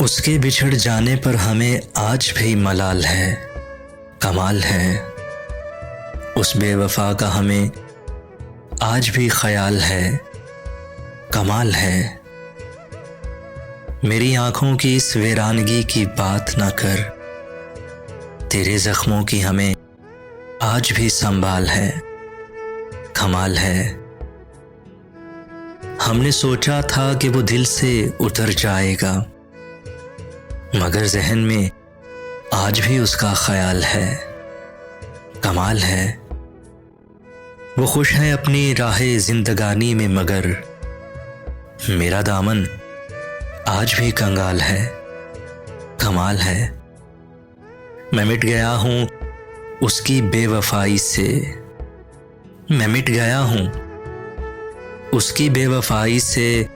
उसके बिछड़ जाने पर हमें आज भी मलाल है, कमाल है। उस बेवफा का हमें आज भी ख्याल है, कमाल है। मेरी आंखों की इस वीरानगी की बात ना कर, तेरे जख्मों की हमें आज भी संभाल है, कमाल है। हमने सोचा था कि वो दिल से उतर जाएगा, मगर जहन में आज भी उसका ख्याल है, कमाल है। वो खुश है अपनी राहे जिंदगानी में, मगर मेरा दामन आज भी कंगाल है, कमाल है। मैं मिट गया हूं उसकी बेवफाई से, मैं मिट गया हूं उसकी बेवफाई से,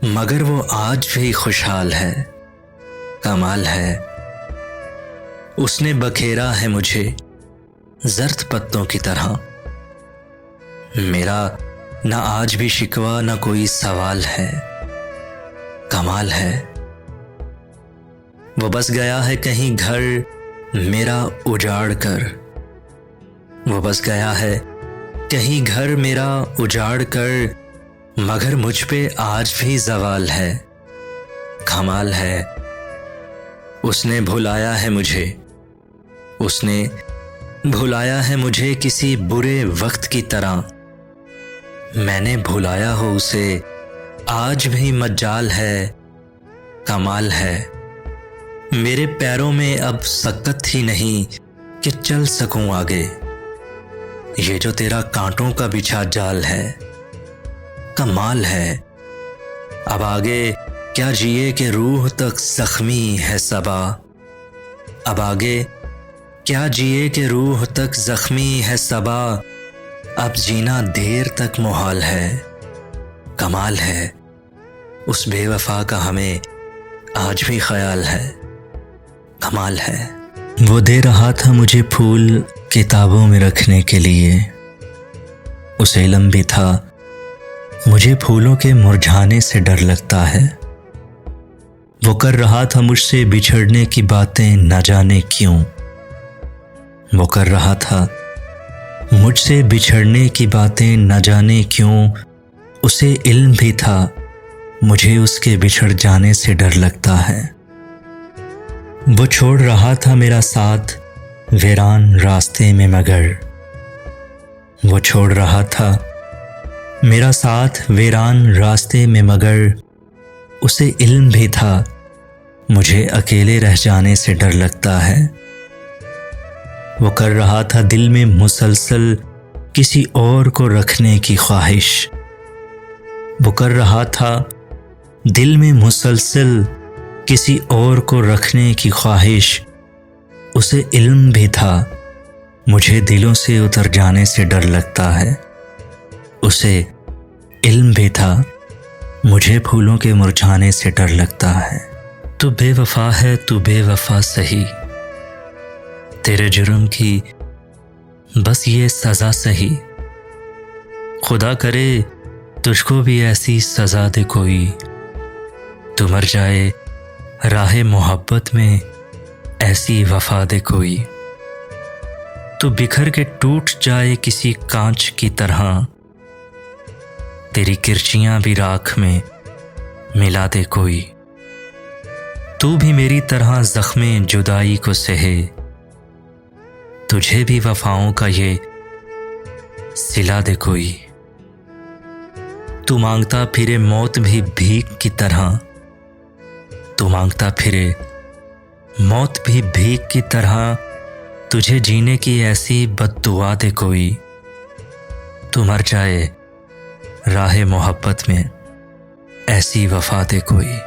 मगर वो आज भी खुशहाल है, कमाल है। उसने बखेरा है मुझे जर्द पत्तों की तरह, मेरा ना आज भी शिकवा ना कोई सवाल है, कमाल है। वो बस गया है कहीं घर मेरा उजाड़ कर, वो बस गया है कहीं घर मेरा उजाड़ कर, मगर मुझ पे आज भी जवाल है, कमाल है। उसने भुलाया है मुझे, उसने भुलाया है मुझे किसी बुरे वक्त की तरह, मैंने भुलाया हो उसे आज भी मज्जाल है, कमाल है। मेरे पैरों में अब सकत ही नहीं कि चल सकूं आगे, ये जो तेरा कांटों का बिछा जाल है, कमाल है। अब आगे क्या जिए कि रूह तक जख्मी है सबा, अब आगे क्या जिए कि रूह तक जख्मी है सबा, अब जीना देर तक मुहाल है, कमाल है। उस बेवफा का हमें आज भी ख्याल है, कमाल है। वो दे रहा था मुझे फूल किताबों में रखने के लिए, उसे इल्म भी था मुझे फूलों के मुरझाने से डर लगता है। वो कर रहा था मुझसे बिछड़ने की बातें न जाने क्यों, वो कर रहा था मुझसे बिछड़ने की बातें न जाने क्यों, उसे इल्म भी था मुझे उसके बिछड़ जाने से डर लगता है। वो छोड़ रहा था मेरा साथ वीरान रास्ते में, मगर वो छोड़ रहा था मेरा साथ वीरान रास्ते में, मगर उसे इल्म भी था मुझे अकेले रह जाने से डर लगता है। वो कर रहा था दिल में मुसलसल किसी और को रखने की ख्वाहिश, वो कर रहा था दिल में मुसलसल किसी और को रखने की ख्वाहिश, उसे इल्म भी था मुझे दिलों से उतर जाने से डर लगता है, उसे इल्म भी था मुझे फूलों के मुरझाने से डर लगता है। तू बेवफा है, तू बेवफा सही, तेरे जुर्म की बस ये सजा सही, खुदा करे तुझको भी ऐसी सजा दे कोई, तू मर जाए राहे मोहब्बत में ऐसी वफा दे कोई, तू बिखर के टूट जाए किसी कांच की तरह, तेरी किरचियां भी राख में मिला दे कोई, तू भी मेरी तरह जख्मे जुदाई को सहे, तुझे भी वफाओं का ये सिला दे कोई, तू मांगता फिरे मौत भी भीख की तरह, तू मांगता फिरे मौत भी भीख की तरह, तुझे जीने की ऐसी बद्दुआ दे कोई, तू मर जाए राहे मोहब्बत में ऐसी वफा दे कोई।